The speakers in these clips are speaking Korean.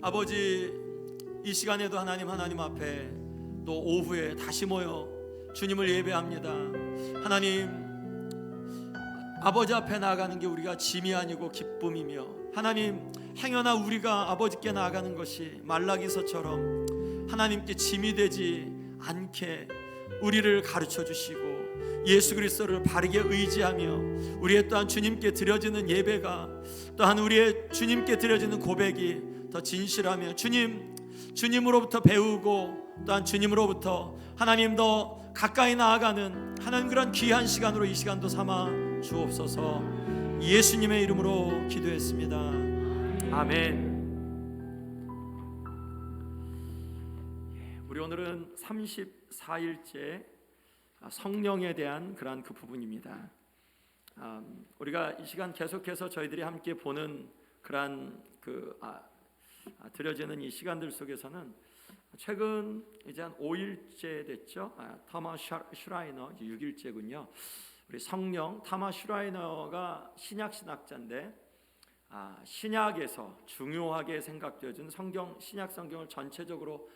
아버지, 이 시간에도 하나님 앞에 또 오후에 다시 모여 주님을 예배합니다. 하나님, 아버지 앞에 나아가는 게 우리가 짐이 아니고 기쁨이며, 하나님 행여나 우리가 아버지께 나아가는 것이 말라기서처럼 하나님께 짐이 되지 않게 우리를 가르쳐 주시고 예수 그리스도를 바르게 의지하며 우리의 또한 주님께 드려지는 예배가, 또한 우리의 주님께 드려지는 고백이 더 진실하며 주님으로부터 배우고 또한 주님으로부터 하나님 더 가까이 나아가는 하나님, 그런 귀한 시간으로 이 시간도 삼아 주옵소서. 예수님의 이름으로 기도했습니다. 아멘. 우리 오늘은 34일째 성령에 대한 그러한 그 부분입니다. 우리가 이 시간 계속해서 저희들이 함께 보는 그러한 드려지는 이 시간들 속에서는 최근 이제 한 5일째 됐죠. 타마 슈라이너, 이제 6일째군요. 우리 성령 타마 슈라이너가 신약 신학자인데, 신약에서 중요하게 생각되어진 신약 성경을 전체적으로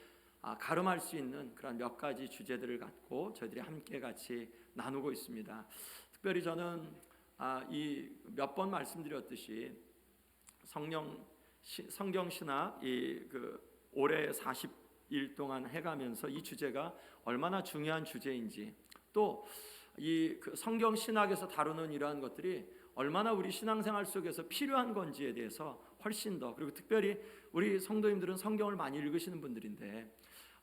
가름할 수 있는 그런 몇 가지 주제들을 갖고 저희들이 함께 같이 나누고 있습니다. 특별히 저는 이 몇 번 말씀드렸듯이 성경 신학 올해 40일 동안 해가면서 이 주제가 얼마나 중요한 주제인지, 또 이 성경 신학에서 다루는 이러한 것들이 얼마나 우리 신앙생활 속에서 필요한 건지에 대해서 훨씬 더, 그리고 특별히 우리 성도님들은 성경을 많이 읽으시는 분들인데,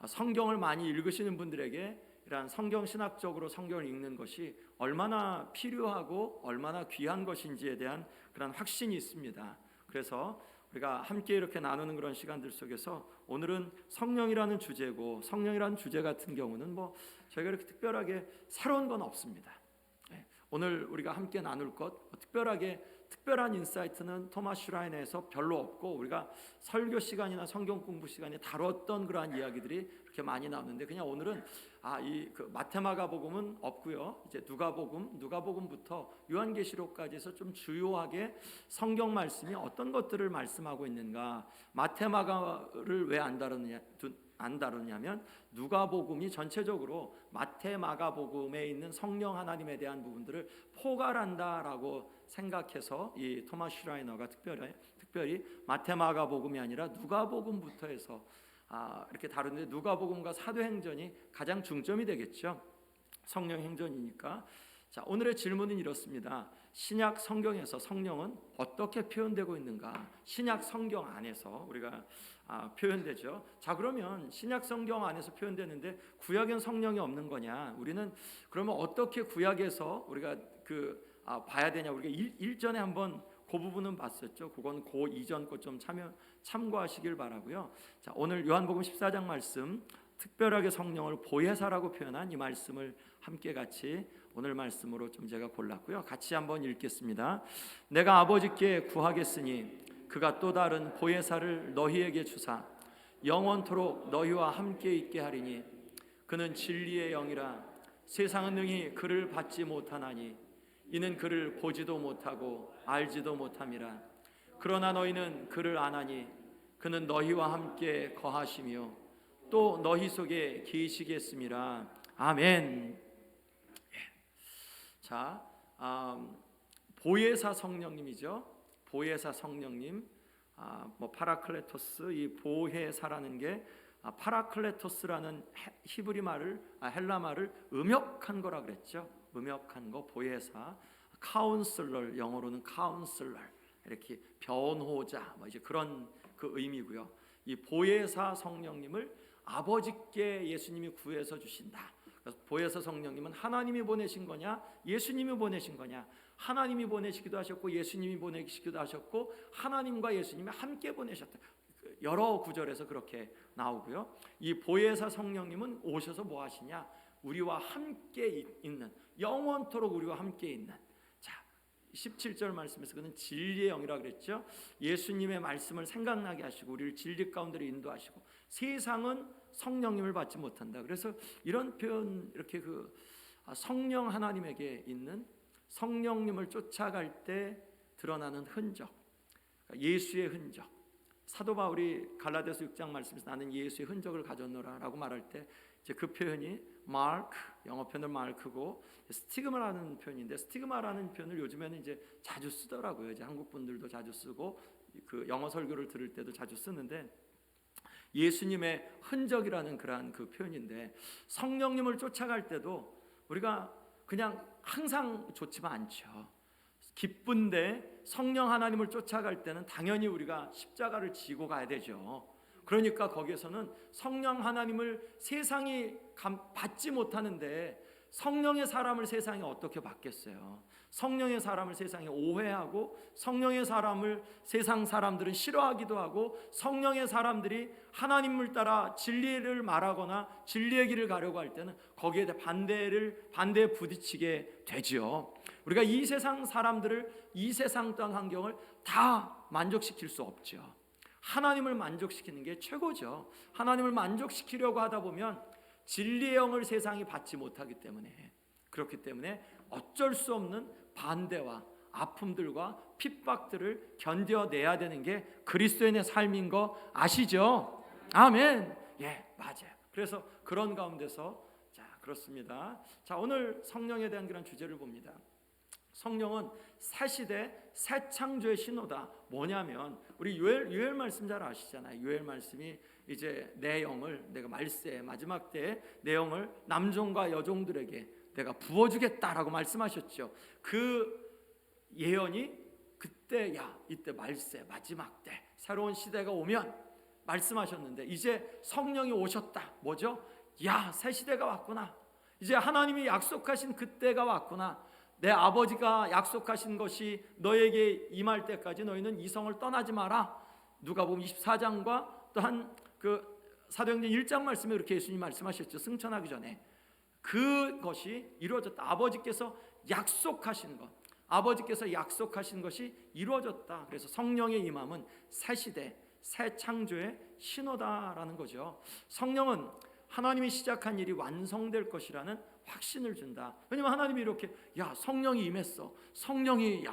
성경을 많이 읽으시는 분들에게 이러한 성경 신학적으로 성경을 읽는 것이 얼마나 필요하고 얼마나 귀한 것인지에 대한 그런 확신이 있습니다. 그래서 우리가 함께 이렇게 나누는 그런 시간들 속에서 오늘은 성령이라는 주제고, 성령이라는 주제 같은 경우는 저희가 이렇게 특별하게 새로운 건 없습니다. 오늘 우리가 함께 나눌 것, 특별한 인사이트는 토마스 슈라이너에서 별로 없고, 우리가 설교 시간이나 성경 공부 시간에 다뤘던 그러한 이야기들이 그렇게 많이 나오는데, 그냥 오늘은 마태마가복음은 없고요. 이제 누가복음부터 요한계시록까지 해서 좀 주요하게 성경 말씀이 어떤 것들을 말씀하고 있는가. 마태마가를 왜 안 다루냐면 누가복음이 전체적으로 마태마가복음에 있는 성령 하나님에 대한 부분들을 포괄한다라고 생각해서 이 토마스 슈라이너가 특별히 마태마가복음이 아니라 누가복음부터 해서 이렇게 다루는데, 누가복음과 사도행전이 가장 중점이 되겠죠. 성령 행전이니까. 자, 오늘의 질문은 이렇습니다. 신약 성경에서 성령은 어떻게 표현되고 있는가? 신약 성경 안에서 우리가 표현되죠. 자, 그러면 신약 성경 안에서 표현되는데 구약엔 성령이 없는 거냐? 우리는 그러면 어떻게 구약에서 우리가 봐야 되냐? 우리가 일전에 한번 그 부분은 봤었죠. 그건 그 이전 것 좀 참고하시길 바라고요. 자, 오늘 요한복음 14장 말씀, 특별하게 성령을 보혜사라고 표현한 이 말씀을 함께 같이 오늘 말씀으로 좀 제가 골랐고요. 같이 한번 읽겠습니다. 내가 아버지께 구하겠으니 그가 또 다른 보혜사를 너희에게 주사 영원토록 너희와 함께 있게 하리니 그는 진리의 영이라. 세상은 능히 그를 받지 못하나니 이는 그를 보지도 못하고 알지도 못함이라. 그러나 너희는 그를 아나니 그는 너희와 함께 거하시며 또 너희 속에 계시겠음이라. 아멘. 자, 보혜사 성령님이죠. 보혜사 성령님, 파라클레토스, 이 보혜사라는 게 파라클레토스라는 히브리 말을 헬라 말을 음역한 거라 그랬죠. 음역한 거, 보혜사. 카운슬러, 영어로는 카운슬러, 이렇게 변호자, 이제 그런 그 의미고요. 이 보혜사 성령님을 아버지께 예수님이 구해서 주신다. 그래서 보혜사 성령님은 하나님이 보내신 거냐, 예수님이 보내신 거냐? 하나님이 보내시기도 하셨고 예수님이 보내시기도 하셨고 하나님과 예수님이 함께 보내셨다. 여러 구절에서 그렇게 나오고요. 이 보혜사 성령님은 오셔서 뭐 하시냐? 우리와 함께 있는, 영원토록 우리와 함께 있는. 자, 17절 말씀에서 그는 진리의 영이라 그랬죠. 예수님의 말씀을 생각나게 하시고 우리를 진리 가운데로 인도하시고, 세상은 성령님을 받지 못한다. 그래서 이런 표현, 이렇게 성령 하나님에게 있는 성령님을 쫓아갈 때 드러나는 흔적, 예수의 흔적, 사도 바울이 갈라디아서 6장 말씀에서 나는 예수의 흔적을 가졌노라라고 말할 때 이제 그 표현이 마크, 영어 표현은 마크고 스티그마라는 표현인데, 스티그마라는 표현을 요즘에는 이제 자주 쓰더라고요. 이제 한국 분들도 자주 쓰고 그 영어 설교를 들을 때도 자주 쓰는데, 예수님의 흔적이라는 그러한 그 표현인데, 성령님을 쫓아갈 때도 우리가 그냥 항상 좋지만 않죠. 기쁜데 성령 하나님을 쫓아갈 때는 당연히 우리가 십자가를 지고 가야 되죠. 그러니까 거기에서는 성령 하나님을 세상이 받지 못하는데 성령의 사람을 세상이 어떻게 받겠어요? 성령의 사람을 세상이 오해하고 성령의 사람을 세상 사람들은 싫어하기도 하고 성령의 사람들이 하나님을 따라 진리를 말하거나 진리의 길을 가려고 할 때는 거기에 반대에 부딪히게 되죠. 우리가 이 세상 사람들을, 이 세상 땅 환경을 다 만족시킬 수 없죠. 하나님을 만족시키는 게 최고죠. 하나님을 만족시키려고 하다 보면 진리의 영을 세상이 받지 못하기 때문에, 그렇기 때문에 어쩔 수 없는 반대와 아픔들과 핍박들을 견뎌내야 되는 게 그리스도인의 삶인 거 아시죠? 아멘. 예, 맞아요. 그래서 그런 가운데서 그렇습니다. 오늘 성령에 대한 그런 주제를 봅니다. 성령은 새 시대 새 창조의 신호다. 뭐냐면 우리 요엘 말씀 잘 아시잖아요. 요엘 말씀이 이제 내 영을 내가 말세 마지막 때에 내 영을 남종과 여종들에게 내가 부어주겠다라고 말씀하셨죠. 그 예언이 그때 이때 말세 마지막 때 새로운 시대가 오면 말씀하셨는데, 이제 성령이 오셨다. 뭐죠? 새 시대가 왔구나. 이제 하나님이 약속하신 그때가 왔구나. 내 아버지가 약속하신 것이 너에게 임할 때까지 너희는 이 성을 떠나지 마라. 누가복음 24장과 또한 그 사도행전 1장 말씀에 이렇게 예수님 말씀하셨죠. 승천하기 전에 그것이 이루어졌다. 아버지께서 약속하신 것이 이루어졌다. 그래서 성령의 임함은 새 시대 새 창조의 신호다라는 거죠. 성령은 하나님이 시작한 일이 완성될 것이라는 확신을 준다. 왜냐면 하나님이 이렇게 성령이 임했어. 성령이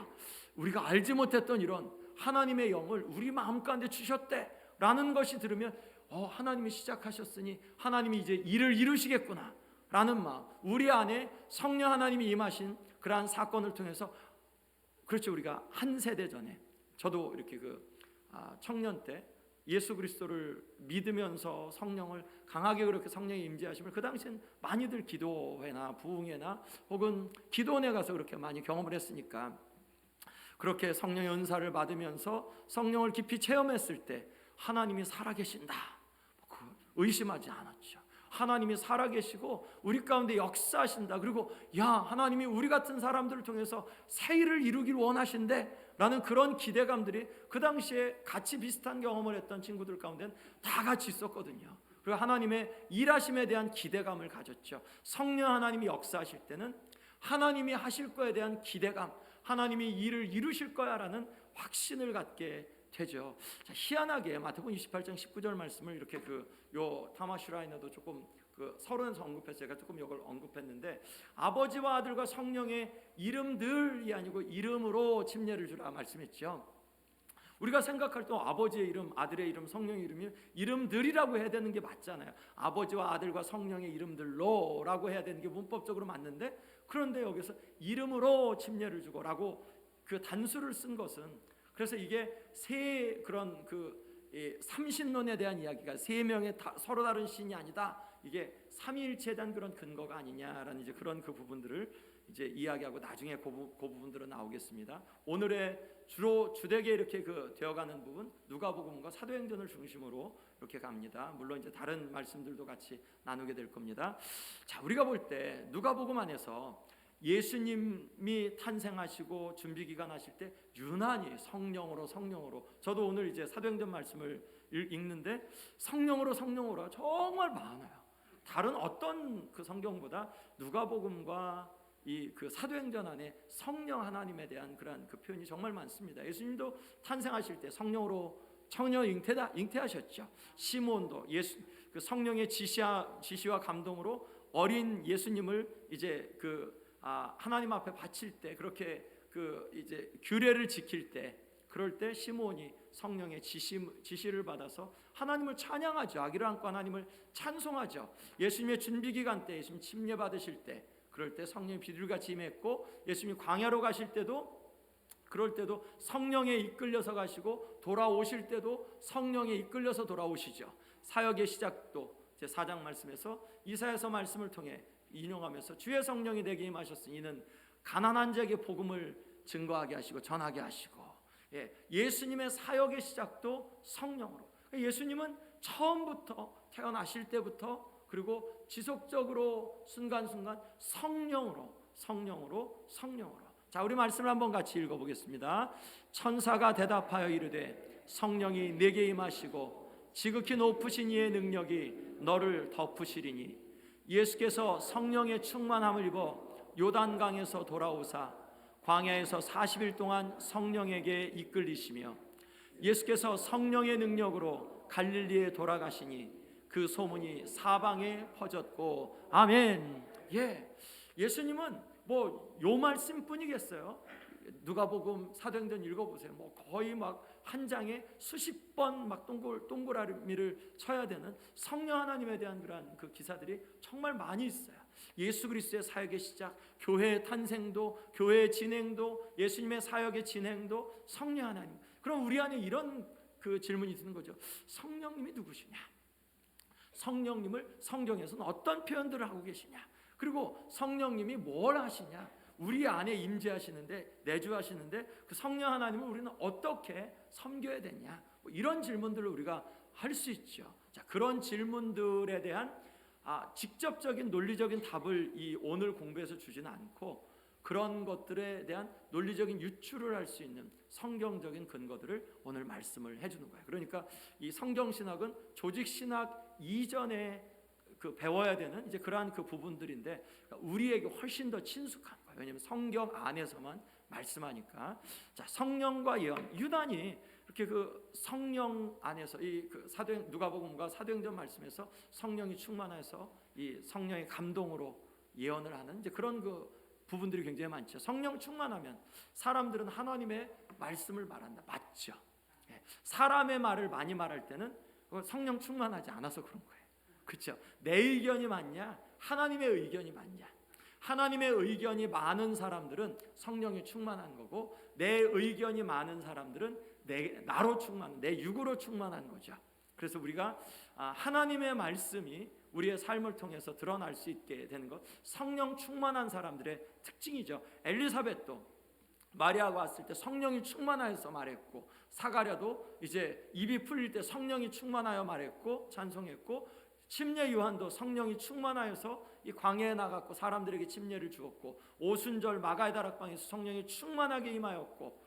우리가 알지 못했던 이런 하나님의 영을 우리 마음 가운데 주셨대 라는 것이 들으면 하나님이 시작하셨으니 하나님이 이제 일을 이루시겠구나 라는 마음, 우리 안에 성령 하나님이 임하신 그러한 사건을 통해서, 그렇죠. 우리가 한 세대 전에 저도 이렇게 청년 때 예수 그리스도를 믿으면서 성령을 강하게 그렇게 성령이 임재하시면 그 당시엔 많이들 기도회나 부흥회나 혹은 기도원에 가서 그렇게 많이 경험을 했으니까, 그렇게 성령의 은사를 받으면서 성령을 깊이 체험했을 때 하나님이 살아계신다 의심하지 않았죠. 하나님이 살아계시고 우리 가운데 역사하신다. 그리고 하나님이 우리 같은 사람들을 통해서 새 일을 이루길 원하신대 라는 그런 기대감들이 그 당시에 같이 비슷한 경험을 했던 친구들 가운데는 다 같이 있었거든요. 그리고 하나님의 일하심에 대한 기대감을 가졌죠. 성령 하나님이 역사하실 때는 하나님이 하실 거에 대한 기대감, 하나님이 일을 이루실 거야 라는 확신을 갖게 되죠. 희한하게 마태복음 28장 19절 말씀을 이렇게 타마 슈라이너도 조금 서론에서 언급해서 제가 조금 이걸 언급했는데, 아버지와 아들과 성령의 이름들이 아니고 이름으로 침례를 주라 말씀했죠. 우리가 생각할 때 아버지의 이름, 아들의 이름, 성령의 이름이 이름들이라고 해야 되는 게 맞잖아요. 아버지와 아들과 성령의 이름들로라고 해야 되는 게 문법적으로 맞는데, 그런데 여기서 이름으로 침례를 주고라고 그 단수를 쓴 것은, 그래서 이게 그런 삼신론에 대한 이야기가 세 명의 서로 다른 신이 아니다. 이게 삼위일체에 대한 그런 근거가 아니냐라는 이제 그런 부분들을 이제 이야기하고 나중에 그 부분들은 나오겠습니다. 오늘의 주되게 이렇게 되어가는 부분, 누가복음과 사도행전을 중심으로 이렇게 갑니다. 물론 이제 다른 말씀들도 같이 나누게 될 겁니다. 우리가 볼 때 누가복음 안에서 예수님이 탄생하시고 준비기간 하실 때 유난히 성령으로 저도 오늘 이제 사도행전 말씀을 읽는데 성령으로 정말 많아요. 다른 어떤 성경보다 누가복음과 이 사도행전 안에 성령 하나님에 대한 그러한 표현이 정말 많습니다. 예수님도 탄생하실 때 성령으로 처녀 잉태하셨죠. 시몬도 성령의 지시와 감동으로 어린 예수님을 이제 하나님 앞에 바칠 때, 그렇게 이제 규례를 지킬 때 그럴 때 시므온이 성령의 지시를 받아서 하나님을 찬양하죠. 아기를 안고 하나님을 찬송하죠. 예수님의 준비 기간 때, 예수님 침례 받으실 때, 그럴 때 성령이 비둘기같이 임했고, 예수님이 광야로 가실 때도, 그럴 때도 성령에 이끌려서 가시고, 돌아오실 때도 성령에 이끌려서 돌아오시죠. 사역의 시작도 제 4장 말씀에서 이사야서 말씀을 통해 인용하면서 주의 성령이 내게 임하셨으니 이는 가난한 자에게 복음을 증거하게 하시고 전하게 하시고, 예수님의 사역의 시작도 성령으로. 예수님은 처음부터 태어나실 때부터 그리고 지속적으로 순간순간 성령으로. 자, 우리 말씀을 한번 같이 읽어보겠습니다. 천사가 대답하여 이르되 성령이 내게 임하시고 지극히 높으신 이의 능력이 너를 덮으시리니 예수께서 성령의 충만함을 입어 요단강에서 돌아오사 광야에서 40일 동안 성령에게 이끌리시며 예수께서 성령의 능력으로 갈릴리에 돌아가시니 그 소문이 사방에 퍼졌고. 아멘. 예수님은 뭐 요 말씀뿐이겠어요? 누가복음 사도행전 읽어보세요. 뭐 거의 막 한 장에 수십 번 막 동그라미를 쳐야 되는 성령 하나님에 대한 그러한 그 기사들이 정말 많이 있어요. 예수 그리스도의 사역의 시작, 교회의 탄생도, 교회의 진행도, 예수님의 사역의 진행도 성령 하나님. 그럼 우리 안에 이런 그 질문이 드는 거죠. 성령님이 누구시냐? 성령님을 성경에서는 어떤 표현들을 하고 계시냐? 그리고 성령님이 뭘 하시냐? 우리 안에 임재하시는데, 내주하시는데 그 성령 하나님을 우리는 어떻게 섬겨야 되냐? 뭐 이런 질문들을 우리가 할 수 있죠. 자, 그런 질문들에 대한 직접적인 논리적인 답을 이 오늘 공부에서 주지는 않고, 그런 것들에 대한 논리적인 유추를 할 수 있는 성경적인 근거들을 오늘 말씀을 해주는 거예요. 그러니까 이 성경신학은 조직신학 이전에 그 배워야 되는 이제 그러한 그 부분들인데, 우리에게 훨씬 더 친숙한 거예요. 왜냐하면 성경 안에서만 말씀하니까. 자, 성령과 예언. 유단이 이렇게 그 성령 안에서 이 그 누가복음과 사도행전 말씀에서 성령이 충만해서 이 성령의 감동으로 예언을 하는 이제 그런 그 부분들이 굉장히 많죠. 성령 충만하면 사람들은 하나님의 말씀을 말한다. 맞죠? 사람의 말을 많이 말할 때는 성령 충만하지 않아서 그런 거예요. 그렇죠? 내 의견이 맞냐? 하나님의 의견이 맞냐? 하나님의 의견이 많은 사람들은 성령이 충만한 거고, 내 의견이 많은 사람들은 나로 충만, 내 육으로 충만한 거죠. 그래서 우리가 하나님의 말씀이 우리의 삶을 통해서 드러날 수 있게 되는 것, 성령 충만한 사람들의 특징이죠. 엘리사벳도 마리아가 왔을 때 성령이 충만하여서 말했고, 사가랴도 이제 입이 풀릴 때 성령이 충만하여 말했고 찬송했고, 침례 요한도 성령이 충만하여서 이 광야에 나갔고 사람들에게 침례를 주었고, 오순절 마가의 다락방에서 성령이 충만하게 임하였고,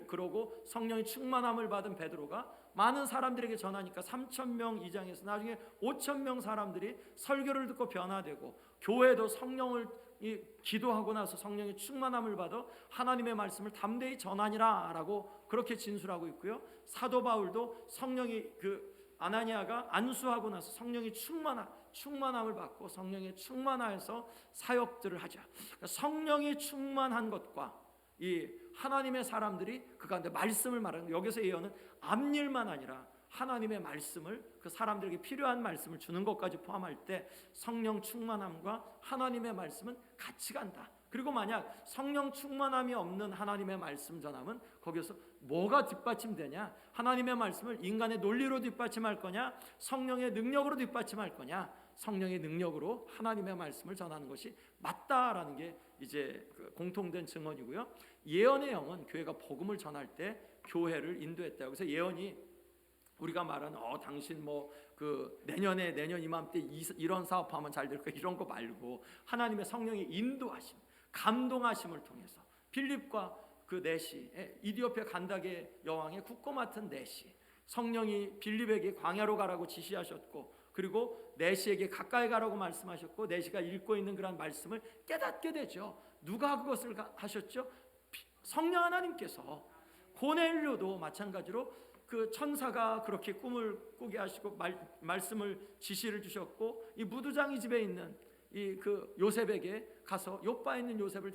그러고 성령이 충만함을 받은 베드로가 많은 사람들에게 전하니까 3,000명 이장에서 나중에 5,000명 사람들이 설교를 듣고 변화되고, 교회도 성령을 기도하고 나서 성령의 충만함을 받아 하나님의 말씀을 담대히 전하니라 라고 그렇게 진술하고 있고요. 사도 바울도 성령이 아나니아가 안수하고 나서 성령이 충만함을 받고 성령에 충만하여서 사역들을 하죠. 그러니까 성령이 충만한 것과 이 하나님의 사람들이 그 가운데 말씀을 말하는, 여기서 예언은 앞일만 아니라 하나님의 말씀을, 그 사람들에게 필요한 말씀을 주는 것까지 포함할 때 성령 충만함과 하나님의 말씀은 같이 간다. 그리고 만약 성령 충만함이 없는 하나님의 말씀 전함은 거기서 뭐가 뒷받침되냐? 하나님의 말씀을 인간의 논리로 뒷받침할 거냐? 성령의 능력으로 뒷받침할 거냐? 성령의 능력으로 하나님의 말씀을 전하는 것이 맞다라는 게 이제 공통된 증언이고요. 예언의 영은 교회가 복음을 전할 때 교회를 인도했다. 그래서 예언이 우리가 말하는 당신 내년 이맘때 이런 사업하면 잘 될 거야 이런 거 말고, 하나님의 성령의 인도하심, 감동하심을 통해서 빌립과 그 넷이 이디오피아 간다게 여왕의 국고 맡은 넷이 성령이 빌립에게 광야로 가라고 지시하셨고, 그리고 넷이에게 가까이 가라고 말씀하셨고, 넷이가 읽고 있는 그런 말씀을 깨닫게 되죠. 누가 그것을 하셨죠? 성령 하나님께서. 고넬료도 마찬가지로 그 천사가 그렇게 꿈을 꾸게 하시고 말씀을 지시를 주셨고, 이 무두장이 집에 있는 이 그 요셉에게 가서 요바에 있는 요셉을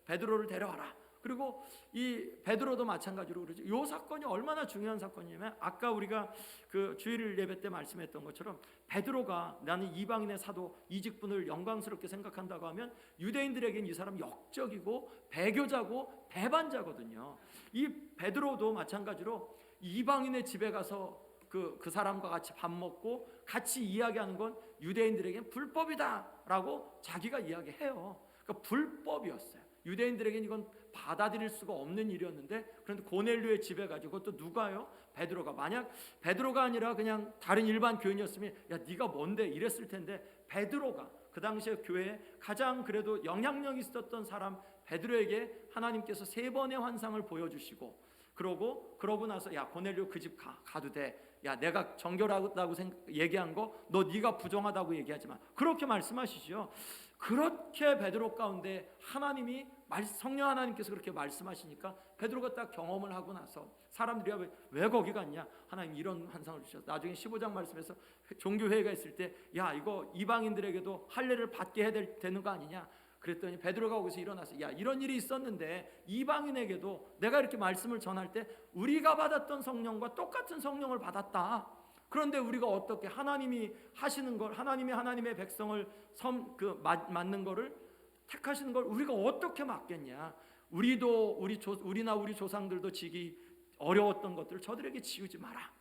베드로를 데려와라. 그리고 이 베드로도 마찬가지로 그러죠. 이 사건이 얼마나 중요한 사건이냐면 아까 우리가 그 주일 예배 때 말씀했던 것처럼 베드로가 나는 이방인의 사도 이 직분을 영광스럽게 생각한다고 하면 유대인들에겐 이 사람 역적이고 배교자고 배반자거든요. 이 베드로도 마찬가지로 이방인의 집에 가서 그 사람과 같이 밥 먹고 같이 이야기하는 건 유대인들에겐 불법이다라고 자기가 이야기해요. 그러니까 불법이었어요. 유대인들에겐 이건 받아들일 수가 없는 일이었는데, 그런데 고넬료의 집에 가지고 또 누가요? 베드로가. 만약 베드로가 아니라 그냥 다른 일반 교인이었으면 야 네가 뭔데 이랬을 텐데, 베드로가 그 당시에 교회에 가장 그래도 영향력 있었던 사람 베드로에게 하나님께서 3번의 환상을 보여주시고, 그러고 나서 야 고넬료 그 집 가도 돼. 야 내가 정결하다고 얘기한 거 너 네가 부정하다고 얘기하지 마. 그렇게 말씀하시죠. 그렇게 베드로 가운데 하나님이 성령 하나님께서 그렇게 말씀하시니까 베드로가 딱 경험을 하고 나서 사람들이 왜 거기 갔냐? 하나님 이런 환상을 주셔서 나중에 15장 말씀에서 종교회의가 있을 때 야 이거 이방인들에게도 할례를 받게 해야 되는 거 아니냐? 그랬더니 베드로가 거기서 일어나서 야 이런 일이 있었는데 이방인에게도 내가 이렇게 말씀을 전할 때 우리가 받았던 성령과 똑같은 성령을 받았다. 그런데 우리가 어떻게 하나님이 하시는 걸, 하나님의 백성을 맞는 거를 택하시는 걸 우리가 어떻게 막겠냐? 우리나 우리 조상들도 지기 어려웠던 것들을 저들에게 지우지 마라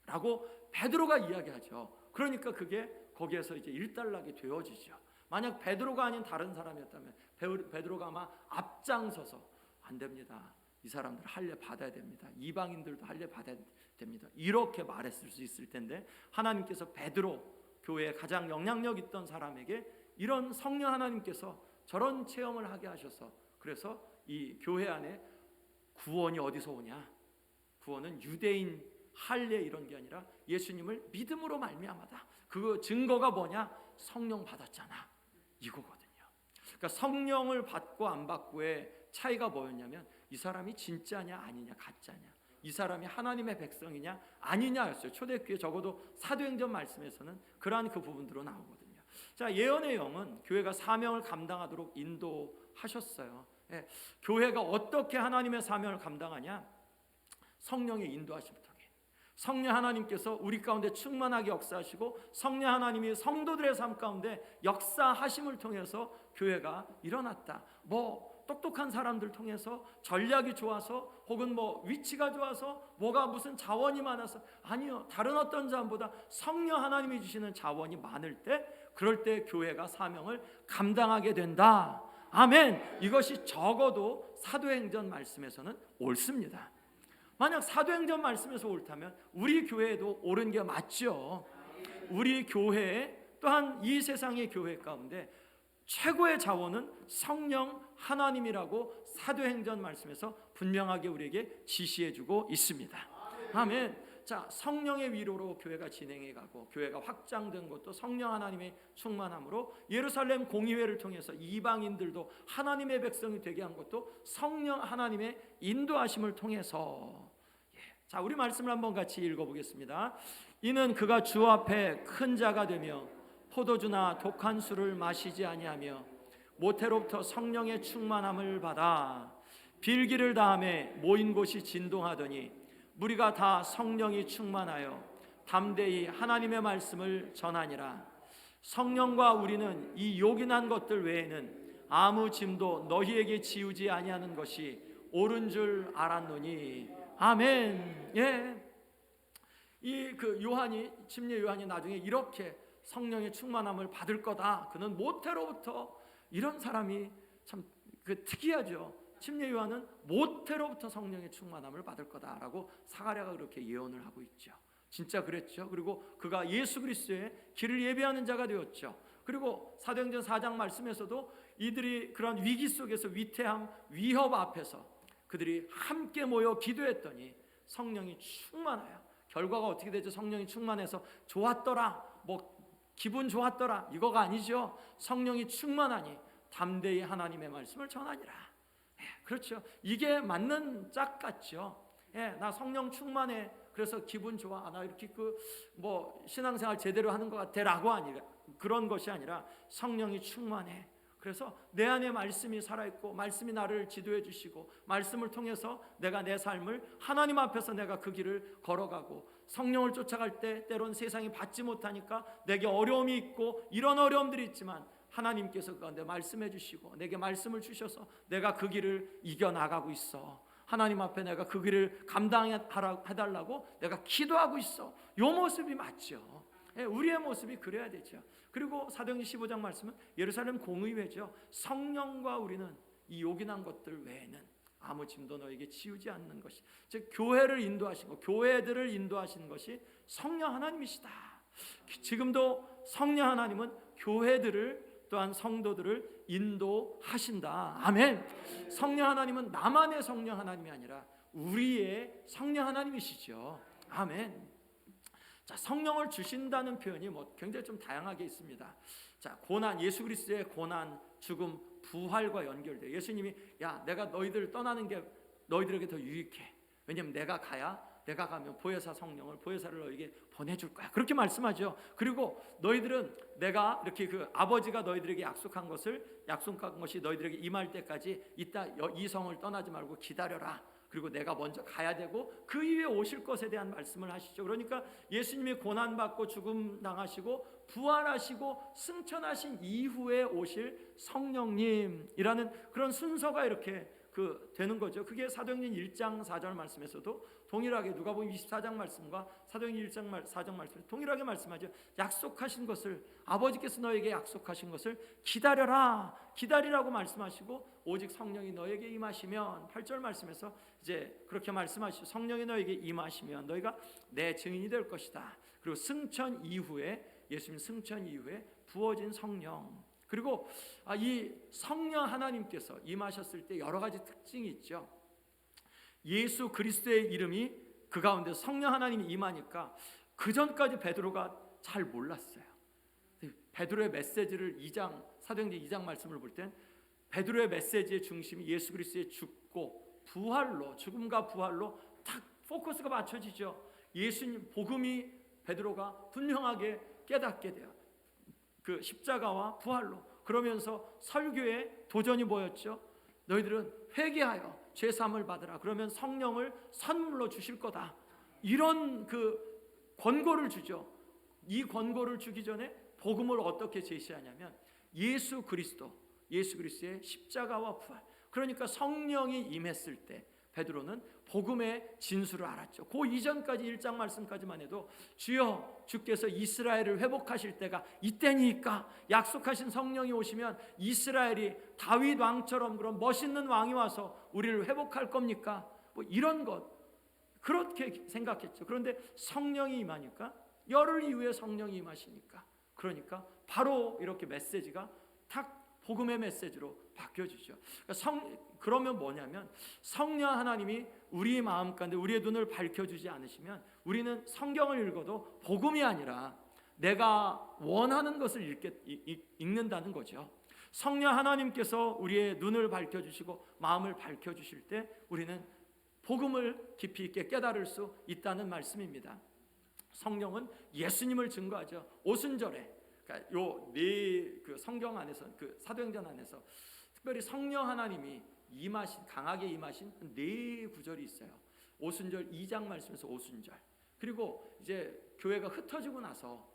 라고 베드로가 이야기하죠. 그러니까 그게 거기에서 이제 일단락이 되어지죠. 만약 베드로가 아닌 다른 사람이었다면 베드로가 아마 앞장서서 안 됩니다. 이 사람들 할례 받아야 됩니다. 이방인들도 할례 받아야 됩니다. 이렇게 말했을 수 있을 텐데 하나님께서 베드로, 교회에 가장 영향력 있던 사람에게 이런 성령 하나님께서 저런 체험을 하게 하셔서, 그래서 이 교회 안에 구원이 어디서 오냐? 구원은 유대인 할례 이런 게 아니라 예수님을 믿음으로 말미암아다. 그 증거가 뭐냐? 성령 받았잖아. 이거거든요. 그러니까 성령을 받고 안 받고의 차이가 뭐였냐면 이 사람이 진짜냐 아니냐, 가짜냐, 이 사람이 하나님의 백성이냐 아니냐였어요. 초대교회 적어도 사도행전 말씀에서는 그러한 그 부분들로 나오거든요. 자, 예언의 영은 교회가 사명을 감당하도록 인도하셨어요. 예, 교회가 어떻게 하나님의 사명을 감당하냐? 성령의 인도하심을 통해. 성령 하나님께서 우리 가운데 충만하게 역사하시고 성령 하나님이 성도들의 삶 가운데 역사하심을 통해서 교회가 일어났다. 똑똑한 사람들 통해서, 전략이 좋아서, 혹은 위치가 좋아서, 뭐가 무슨 자원이 많아서, 아니요. 다른 어떤 자원보다 성령 하나님이 주시는 자원이 많을 때, 그럴 때 교회가 사명을 감당하게 된다. 아멘. 이것이 적어도 사도행전 말씀에서는 옳습니다. 만약 사도행전 말씀에서 옳다면 우리 교회에도 옳은 게 맞죠. 우리 교회 또한 이 세상의 교회 가운데 최고의 자원은 성령 하나님이라고 사도행전 말씀에서 분명하게 우리에게 지시해주고 있습니다. 아멘. 자, 성령의 위로로 교회가 진행해가고 교회가 확장된 것도 성령 하나님의 충만함으로, 예루살렘 공의회를 통해서 이방인들도 하나님의 백성이 되게 한 것도 성령 하나님의 인도하심을 통해서. 자, 우리 말씀을 한번 같이 읽어보겠습니다. 이는 그가 주 앞에 큰 자가 되며 포도주나 독한 술을 마시지 아니하며 모태로부터 성령의 충만함을 받아 빌기를 다하며 모인 곳이 진동하더니 무리가 다 성령이 충만하여 담대히 하나님의 말씀을 전하니라. 성령과 우리는 이 요긴한 것들 외에는 아무 짐도 너희에게 지우지 아니하는 것이 옳은 줄 알았노니. 아멘. 예. 침례 요한이 나중에 이렇게 성령의 충만함을 받을 거다. 그는 모태로부터, 이런 사람이 참 특이하죠. 침례 요한은 모태로부터 성령의 충만함을 받을 거다라고 사가랴가 그렇게 예언을 하고 있죠. 진짜 그랬죠. 그리고 그가 예수 그리스도의 길을 예비하는 자가 되었죠. 그리고 사도행전 4장 말씀에서도 이들이 그런 위기 속에서 위태함, 위협 앞에서 그들이 함께 모여 기도했더니 성령이 충만하여, 결과가 어떻게 되죠? 성령이 충만해서 좋았더라, 기분 좋았더라, 이거가 아니죠. 성령이 충만하니 담대히 하나님의 말씀을 전하니라. 그렇죠. 이게 맞는 짝 같죠. 나 성령 충만해, 그래서 기분 좋아, 나 이렇게 신앙생활 제대로 하는 것 같아라고 아니라, 그런 것이 아니라 성령이 충만해, 그래서 내 안에 말씀이 살아있고 말씀이 나를 지도해 주시고 말씀을 통해서 내가 내 삶을 하나님 앞에서 내가 그 길을 걸어가고 성령을 쫓아갈 때 때론 세상이 받지 못하니까 내게 어려움이 있고 이런 어려움들이 있지만 하나님께서 그 가운데 말씀해 주시고 내게 말씀을 주셔서 내가 그 길을 이겨나가고 있어. 하나님 앞에 내가 그 길을 감당해달라고 내가 기도하고 있어. 이 모습이 맞죠. 우리의 모습이 그래야 되죠. 그리고 사도행전 15장 말씀은 예루살렘 공의회죠. 성령과 우리는 이 요긴한 것들 외에는 아무 짐도 너에게 지우지 않는 것이, 즉 교회를 인도하시고 교회들을 인도하시는 것이 성령 하나님이시다. 지금도 성령 하나님은 교회들을 또한 성도들을 인도하신다. 아멘. 성령 하나님은 나만의 성령 하나님이 아니라 우리의 성령 하나님이시죠. 아멘. 자, 성령을 주신다는 표현이 굉장히 좀 다양하게 있습니다. 자, 고난, 예수 그리스도의 고난, 죽음, 부활과 연결돼. 예수님이 야, 내가 너희들 떠나는 게 너희들에게 더 유익해. 왜냐하면 내가 가면 보혜사 성령을, 보혜사를 너에게 보내줄 거야. 그렇게 말씀하죠. 그리고 너희들은 내가 이렇게 아버지가 너희들에게 약속한 것이 너희들에게 임할 때까지 이 성을 떠나지 말고 기다려라. 그리고 내가 먼저 가야 되고 그 이후에 오실 것에 대한 말씀을 하시죠. 그러니까 예수님이 고난받고 죽음 당하시고 부활하시고 승천하신 이후에 오실 성령님이라는 그런 순서가 이렇게 되는 거죠. 그게 사도행전 1장 4절 말씀에서도 동일하게 누가복음 24장 말씀과 사도행전 1장 4절 말씀 동일하게 말씀하죠. 약속하신 것을, 아버지께서 너에게 약속하신 것을 기다리라고 말씀하시고 오직 성령이 너에게 임하시면 8절 말씀에서 이제 그렇게 말씀하시죠. 성령이 너에게 임하시면 너희가 내 증인이 될 것이다. 그리고 승천 이후에, 예수님 승천 이후에 부어진 성령, 그리고 이 성령 하나님께서 임하셨을 때 여러 가지 특징이 있죠. 예수 그리스도의 이름이 그 가운데 성령 하나님이 임하니까 그 전까지 베드로가 잘 몰랐어요. 베드로의 메시지를 사도행전 2장 말씀을 볼 땐 베드로의 메시지의 중심이 예수 그리스도의 죽음과 부활로 딱 포커스가 맞춰지죠. 예수님 복음이 베드로가 분명하게 깨닫게 돼요. 그 십자가와 부활로. 그러면서 설교에 도전이 뭐였죠? 너희들은 회개하여 죄 사함을 받으라. 그러면 성령을 선물로 주실 거다. 이런 권고를 주죠. 이 권고를 주기 전에 복음을 어떻게 제시하냐면 예수 그리스도의 십자가와 부활. 그러니까 성령이 임했을 때 베드로는 복음의 진수를 알았죠. 그 이전까지 1장 말씀까지만 해도 주여 주께서 이스라엘을 회복하실 때가 이때니까, 약속하신 성령이 오시면 이스라엘이 다윗 왕처럼 그런 멋있는 왕이 와서 우리를 회복할 겁니까? 이런 것 그렇게 생각했죠. 그런데 성령이 임하니까, 열흘 이후에 성령이 임하시니까, 그러니까 바로 이렇게 메시지가 탁 복음의 메시지로 바뀌어지죠. 그러면 뭐냐면 성령 하나님이 우리의 마음 가운데 우리의 눈을 밝혀주지 않으시면 우리는 성경을 읽어도 복음이 아니라 내가 원하는 것을 읽는다는 거죠. 성령 하나님께서 우리의 눈을 밝혀주시고 마음을 밝혀주실 때 우리는 복음을 깊이 있게 깨달을 수 있다는 말씀입니다. 성령은 예수님을 증거하죠. 오순절에, 그러니까 그 성경 안에서, 사도행전 안에서 특별히 성령 하나님이 강하게 임하신 네 구절이 있어요. 오순절 2장 말씀에서 오순절, 그리고 이제 교회가 흩어지고 나서,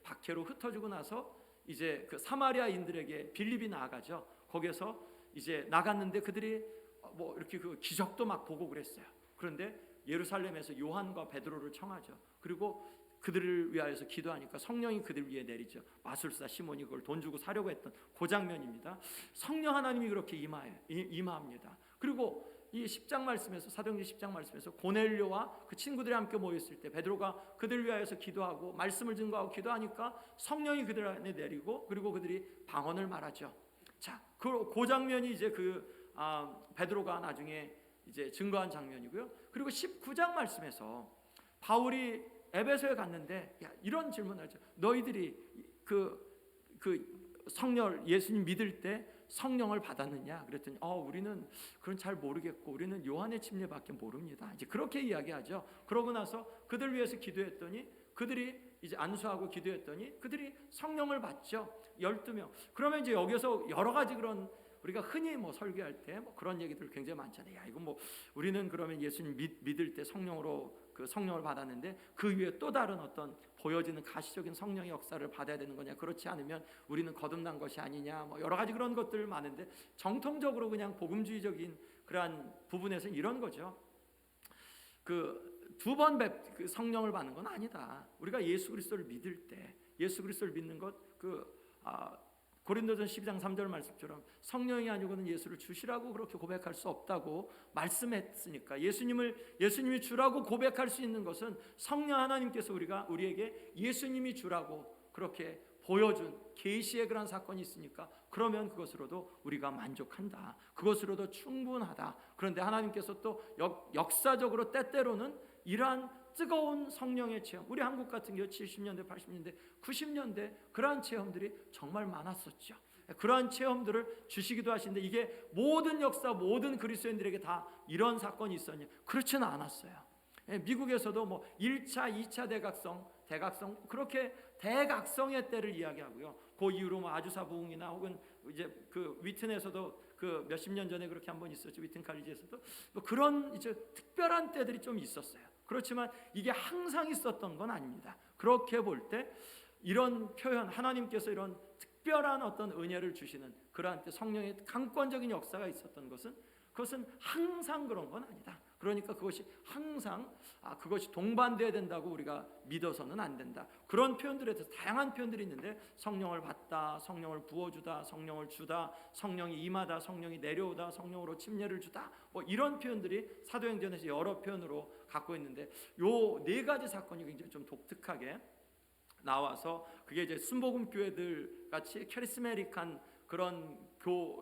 박해로 흩어지고 나서 이제 사마리아인들에게 빌립이 나아가죠. 거기서 이제 나갔는데 그들이 이렇게 기적도 막 보고 그랬어요. 그런데 예루살렘에서 요한과 베드로를 청하죠. 그리고 그들을 위하여서 기도하니까 성령이 그들 위에 내리죠. 마술사 시몬이 그걸 돈 주고 사려고 했던 그 장면입니다. 성령 하나님이 그렇게 임합니다. 그리고 이 10장 말씀에서, 사도행전 10장 말씀에서 고넬료와 그 친구들이 함께 모였을 때 베드로가 그들 위하여서 기도하고 말씀을 증거하고 기도하니까 성령이 그들 안에 내리고, 그리고 그들이 방언을 말하죠. 자, 그 장면이 이제 베드로가 나중에 이제 증거한 장면이고요. 그리고 19장 말씀에서 바울이 에베소에 갔는데 이런 질문을 하죠. 너희들이 성령, 예수님 믿을 때 성령을 받았느냐? 그랬더니 우리는 그건 잘 모르겠고 우리는 요한의 침례밖에 모릅니다. 이제 그렇게 이야기하죠. 그러고 나서 그들 위해서 기도했더니 그들이 이제 안수하고 기도했더니 그들이 성령을 받죠. 12명. 그러면 이제 여기서 여러 가지 그런 우리가 흔히 뭐 설교할 때 뭐 그런 얘기들 굉장히 많잖아요. 야, 이거 뭐 우리는 그러면 예수님 믿을 때 성령으로 그 성령을 받았는데 그 위에 또 다른 어떤 보여지는 가시적인 성령의 역사를 받아야 되는 거냐? 그렇지 않으면 우리는 거듭난 것이 아니냐? 뭐 여러 가지 그런 것들 많은데 정통적으로 그냥 복음주의적인 그러한 부분에서 이런 거죠. 그 두 번 그 성령을 받는 건 아니다. 우리가 예수 그리스도를 믿을 때 예수 그리스도를 믿는 것 고린도전 12장 3절 말씀처럼 성령이 아니고는 예수를 주시라고 그렇게 고백할 수 없다고 말씀했으니까 예수님이 주라고 고백할 수 있는 것은 성령 하나님께서 우리에게 예수님이 주라고 그렇게 보여준 계시의 그런 사건이 있으니까 그러면 그것으로도 우리가 만족한다. 그것으로도 충분하다. 그런데 하나님께서 또 역사적으로 때때로는 이러한 뜨거운 성령의 체험, 우리 한국 같은 경우 70년대, 80년대, 90년대 그러한 체험들이 정말 많았었죠. 그러한 체험들을 주시기도 하시는데 이게 모든 역사, 모든 그리스도인들에게 다 이런 사건이 있었냐? 그렇지는 않았어요. 미국에서도 뭐 1차, 2차 대각성 그렇게 대각성의 때를 이야기하고요. 그 이후로 뭐 아주사 부흥이나 혹은 이제 그 위튼에서도 그 몇십 년 전에 그렇게 한번 있었죠. 위튼 칼리지에서도 뭐 그런 이제 특별한 때들이 좀 있었어요. 그렇지만 이게 항상 있었던 건 아닙니다. 그렇게 볼 때 이런 표현, 하나님께서 이런 특별한 어떤 은혜를 주시는 그러한 때 성령의 강권적인 역사가 있었던 그것은 항상 그런 건 아니다. 그러니까 그것이 항상 그것이 동반돼야 된다고 우리가 믿어서는 안 된다. 그런 표현들에 대해서 다양한 표현들이 있는데 성령을 받다, 성령을 부어주다, 성령을 주다, 성령이 임하다, 성령이 내려오다, 성령으로 침례를 주다, 뭐 이런 표현들이 사도행전에서 여러 표현으로 갖고 있는데 요 네 가지 사건이 굉장히 좀 독특하게 나와서 그게 이제 순복음 교회들 같이 캐리스메릭한 그런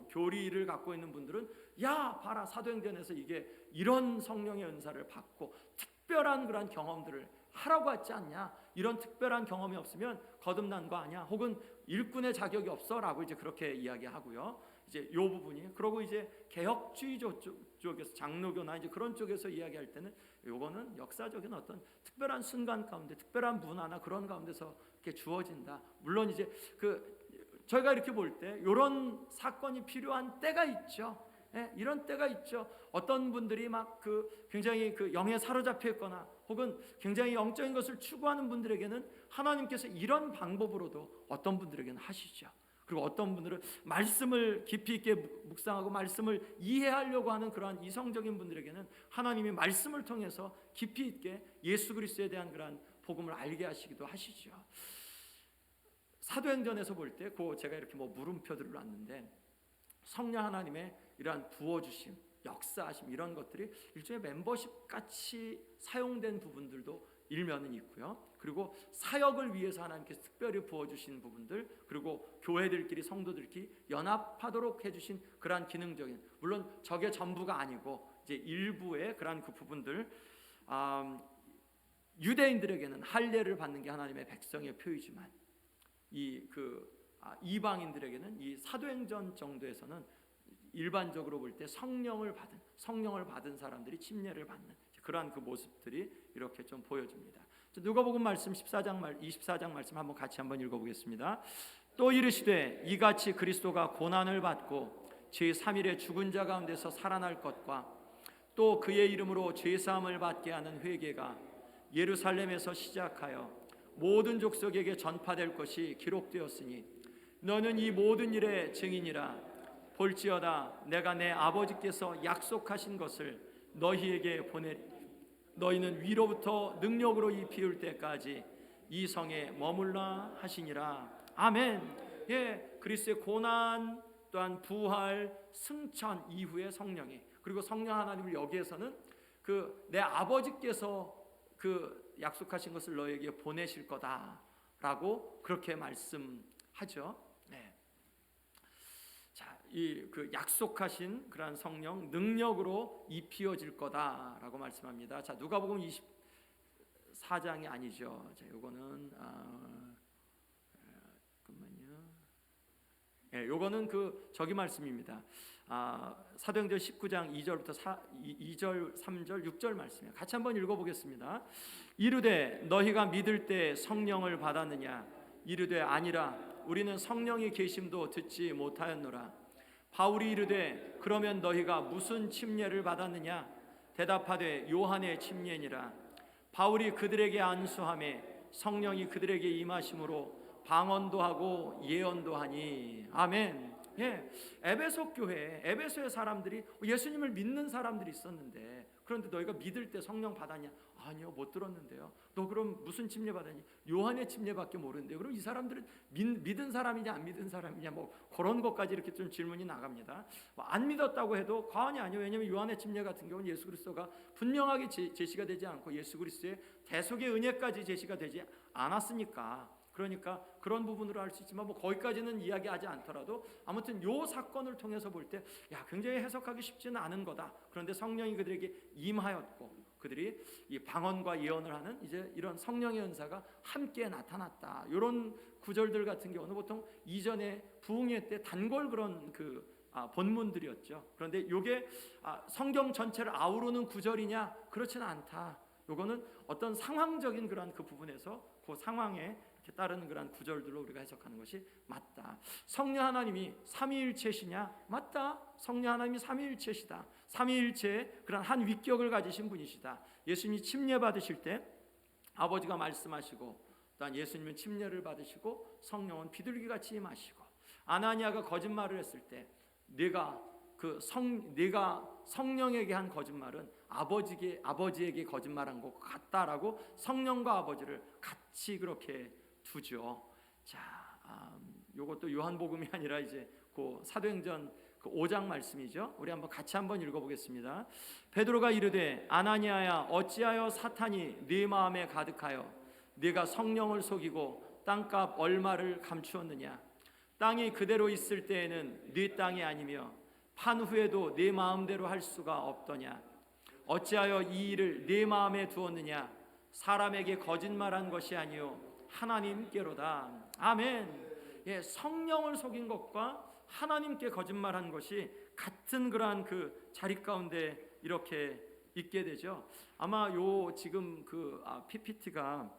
교리를 갖고 있는 분들은 야 봐라 사도행전에서 이게 이런 성령의 은사를 받고 특별한 그런 경험들을 하라고 하지 않냐? 이런 특별한 경험이 없으면 거듭난 거 아니야? 혹은 일꾼의 자격이 없어라고 이제 그렇게 이야기하고요. 이제 요 부분이 그러고 이제 개혁주의 쪽에서 장로교나 이제 그런 쪽에서 이야기할 때는 요거는 역사적인 어떤 특별한 순간 가운데 특별한 문화나 그런 가운데서 이렇게 주어진다. 물론 이제 저희가 이렇게 볼 때 이런 사건이 필요한 때가 있죠. 예, 이런 때가 있죠. 어떤 분들이 막 굉장히 영에 사로잡혀 있거나 혹은 굉장히 영적인 것을 추구하는 분들에게는 하나님께서 이런 방법으로도 어떤 분들에게는 하시죠. 그리고 어떤 분들은 말씀을 깊이 있게 묵상하고 말씀을 이해하려고 하는 그러한 이성적인 분들에게는 하나님이 말씀을 통해서 깊이 있게 예수 그리스도에 대한 그러한 복음을 알게 하시기도 하시죠. 사도행전에서 볼 때 제가 이렇게 뭐 물음표들을 놨는데 성령 하나님의 이러한 부어주심, 역사하심 이런 것들이 일종의 멤버십 같이 사용된 부분들도 일면은 있고요. 그리고 사역을 위해서 하나님께서 특별히 부어주신 부분들, 그리고 교회들끼리 성도들끼리 연합하도록 해주신 그러한 기능적인, 물론 저게 전부가 아니고 이제 일부의 그러한 그 부분들, 유대인들에게는 할례를 받는 게 하나님의 백성의 표이지만 이방인들에게는 이 사도행전 정도에서는 일반적으로 볼 때 성령을 받은 사람들이 침례를 받는 그러한 그 모습들이 이렇게 좀 보여집니다. 누가복음 말씀 24장 말씀 같이 한번 읽어보겠습니다. 또 이르시되 이같이 그리스도가 고난을 받고 제3일에 죽은 자 가운데서 살아날 것과 또 그의 이름으로 죄사함을 받게 하는 회개가 예루살렘에서 시작하여 모든 족속에게 전파될 것이 기록되었으니 너는 이 모든 일의 증인이라. 볼지어다 내가 내 아버지께서 약속하신 것을 너희에게 보내리. 너희는 위로부터 능력으로 입히울 때까지 이 성에 머물라 하시니라. 아멘. 예, 그리스도의 고난 또한 부활 승천 이후의 성령이, 그리고 성령 하나님을 여기에서는 내 아버지께서 약속하신 것을 너에게 보내실 거다라고 그렇게 말씀하죠. 네. 자, 약속하신 그러한 성령 능력으로 입히어질 거다라고 말씀합니다. 자, 누가복음 24장이 아니죠. 자, 요거는 잠깐만요. 요거는 그 저기 말씀입니다. 사도행전 19장 2절부터 2절, 3절, 6절 말씀이에요. 같이 한번 읽어보겠습니다. 이르되 너희가 믿을 때 성령을 받았느냐? 이르되 아니라 우리는 성령의 계심도 듣지 못하였노라. 바울이 이르되 그러면 너희가 무슨 침례를 받았느냐? 대답하되 요한의 침례니라. 바울이 그들에게 안수하매 성령이 그들에게 임하심으로 방언도 하고 예언도 하니. 아멘. 에베소 교회, 에베소의 사람들이 예수님을 믿는 사람들이 있었는데, 그런데 너희가 믿을 때 성령 받았냐? 아니요, 못 들었는데요. 너 그럼 무슨 침례 받았니? 요한의 침례밖에 모르는데. 그럼 이 사람들은 믿은 사람이냐 안 믿은 사람이냐, 뭐 그런 것까지 이렇게 좀 질문이 나갑니다. 안 믿었다고 해도 과언이 아니에요. 왜냐하면 요한의 침례 같은 경우는 예수 그리스도가 분명하게 제시가 되지 않고 예수 그리스도의 대속의 은혜까지 제시가 되지 않았으니까. 그러니까 그런 부분으로 할 수 있지만 뭐 거기까지는 이야기하지 않더라도 아무튼 요 사건을 통해서 볼 때 굉장히 해석하기 쉽지는 않은 거다. 그런데 성령이 그들에게 임하였고 그들이 이 방언과 예언을 하는 이제 이런 성령의 은사가 함께 나타났다. 이런 구절들 같은 경우는 보통 이전에 부흥회 때 단골 그런 본문들이었죠. 그런데 이게 성경 전체를 아우르는 구절이냐? 그렇지는 않다. 요거는 어떤 상황적인 그런 그 부분에서 그 상황에 따르는 그런 구절들로 우리가 해석하는 것이 맞다. 성령 하나님이 삼위일체시냐? 맞다. 성령 하나님이 삼위일체시다. 삼위일체의 그런 한 위격을 가지신 분이시다. 예수님이 침례 받으실 때 아버지가 말씀하시고, 또한 예수님은 침례를 받으시고 성령은 비둘기같이 임하시고, 아나니아가 거짓말을 했을 때 내가 성령에게 한 거짓말은 아버지에게 거짓말한 것 같다라고 성령과 아버지를 같이 그렇게 두죠. 자, 요것도 요한복음이 아니라 이제 그 사도행전 5장 말씀이죠. 우리 한번 같이 한번 읽어보겠습니다. 베드로가 이르되 아나니아야, 어찌하여 사탄이 네 마음에 가득하여 네가 성령을 속이고 땅값 얼마를 감추었느냐? 땅이 그대로 있을 때에는 네 땅이 아니며 판 후에도 네 마음대로 할 수가 없더냐? 어찌하여 이 일을 네 마음에 두었느냐? 사람에게 거짓말한 것이 아니요 하나님께로다. 아멘. 성령을 속인 것과 하나님께 거짓말한 것이 같은 그러한 그 자리 가운데 이렇게 있게 되죠. 아마 요 지금 PPT가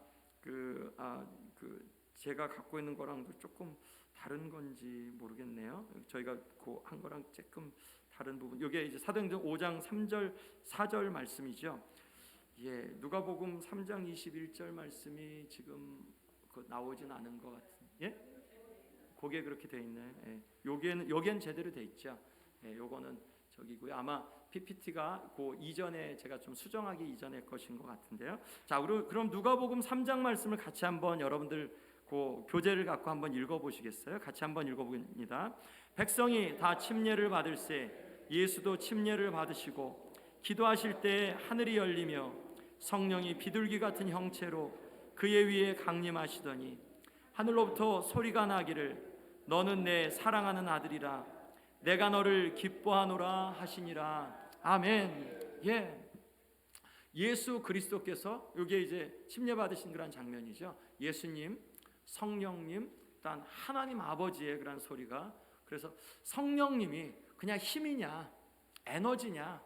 제가 갖고 있는 거랑도 조금 다른 건지 모르겠네요. 저희가 한 거랑 조금 다른 부분. 이게 이제 사도행전 5장 3절 4절 말씀이죠. 누가복음 3장 21절 말씀이 지금 나오진 않은 것 같은. 그게 그렇게 돼 있나요? 여기엔 제대로 돼 있죠. 요거는 저기고요. 아마 PPT가 그 이전에 제가 좀 수정하기 이전의 것인 것 같은데요. 자, 그럼 누가복음 3장 말씀을 같이 한번 여러분들 그 교재를 갖고 한번 읽어보시겠어요? 같이 한번 읽어봅니다. 백성이 다 침례를 받을세 예수도 침례를 받으시고 기도하실 때 하늘이 열리며 성령이 비둘기 같은 형체로 그의 위에 강림하시더니 하늘로부터 소리가 나기를 너는 내 사랑하는 아들이라 내가 너를 기뻐하노라 하시니라. 아멘. 예수 그리스도께서, 이게 이제 침례 받으신 그런 장면이죠. 예수님, 성령님, 또한 하나님 아버지의 그런 소리가, 그래서 성령님이 그냥 힘이냐 에너지냐,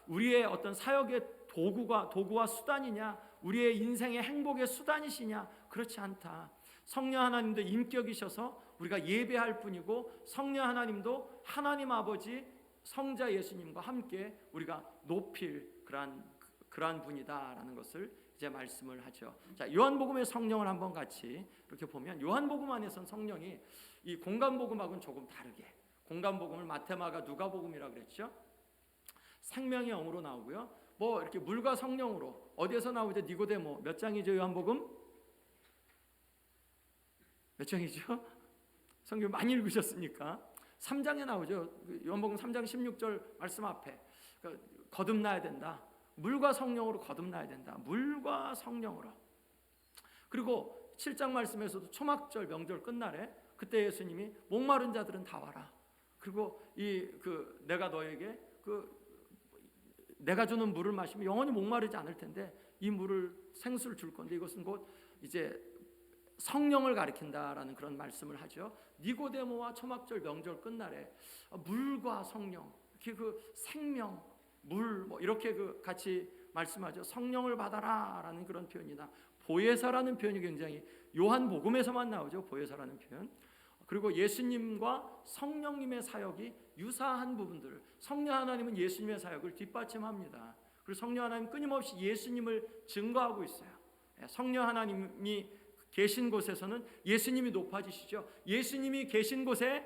우리의 어떤 사역의 도구와 수단이냐, 우리의 인생의 행복의 수단이시냐, 그렇지 않다. 성령 하나님도 인격이셔서 우리가 예배할 뿐이고, 성령 하나님도 하나님 아버지 성자 예수님과 함께 우리가 높일 그러한 분이다라는 것을 이제 말씀을 하죠. 자, 요한복음의 성령을 한번 같이 이렇게 보면, 요한복음 안에서는 성령이 이 공간복음하고는 조금 다르게, 공간복음을 마태마가 누가복음이라고 그랬죠. 생명의 영으로 나오고요. 뭐 이렇게 물과 성령으로 어디에서 나오죠? 니고데모 몇 장이죠? 요한복음 몇 장이죠? 성경 많이 읽으셨으니까 3장에 나오죠. 요한복음 3장 16절 말씀 앞에 거듭나야 된다. 물과 성령으로 거듭나야 된다. 물과 성령으로. 그리고 7장 말씀에서도 초막절 명절 끝날에 그때 예수님이 목마른 자들은 다 와라. 그리고 내가 너에게 내가 주는 물을 마시면 영원히 목마르지 않을 텐데 이 물을 생수를 줄 건데 이것은 곧 이제 성령을 가리킨다라는 그런 말씀을 하죠. 니고데모와 초막절 명절 끝날에 물과 성령, 이렇게 그 생명, 물 뭐 이렇게 그 같이 말씀하죠. 성령을 받아라라는 그런 표현이나 보혜사라는 표현이 굉장히 요한복음에서만 나오죠. 보혜사라는 표현. 그리고 예수님과 성령님의 사역이 유사한 부분들을, 성령 하나님은 예수님의 사역을 뒷받침합니다. 그리고 성령 하나님 끊임없이 예수님을 증거하고 있어요. 성령 하나님이 계신 곳에서는 예수님이 높아지시죠. 예수님이 계신 곳에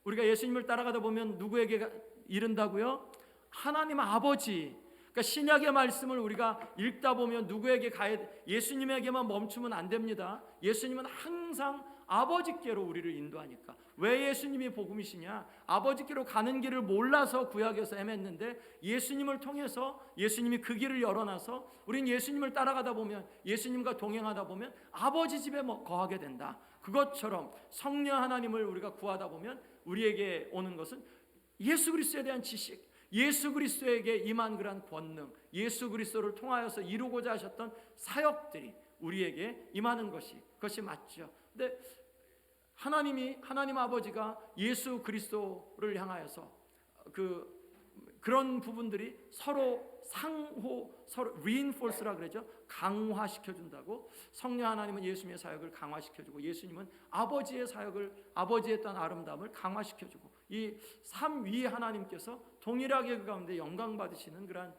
우리가 예수님을 따라가다 보면 누구에게 이른다고요? 하나님 아버지. 그러니까 신약의 말씀을 우리가 읽다 보면 누구에게 가야, 예수님에게만 멈추면 안 됩니다. 예수님은 항상 아버지께로 우리를 인도하니까. 왜 예수님이 복음이시냐? 아버지께로 가는 길을 몰라서 구약에서 헤맸는데 예수님을 통해서 예수님이 그 길을 열어놔서 우린 예수님을 따라가다 보면, 예수님과 동행하다 보면 아버지 집에 거하게 된다. 그것처럼 성령 하나님을 우리가 구하다 보면 우리에게 오는 것은 예수 그리스도에 대한 지식, 예수 그리스도에게 임한 그런 권능, 예수 그리스도를 통하여서 이루고자 하셨던 사역들이 우리에게 임하는 그것이 맞죠. 근데 하나님 아버지가 예수 그리스도를 향하여서 그런 부분들이 서로 서로 reinforce라 그러죠. 강화시켜 준다고. 성령 하나님은 예수님의 사역을 강화시켜 주고 예수님은 아버지의 사역을, 아버지의 뜻 아름다움을 강화시켜 주고, 이 삼위 하나님께서 동일하게 그 가운데 영광 받으시는 그런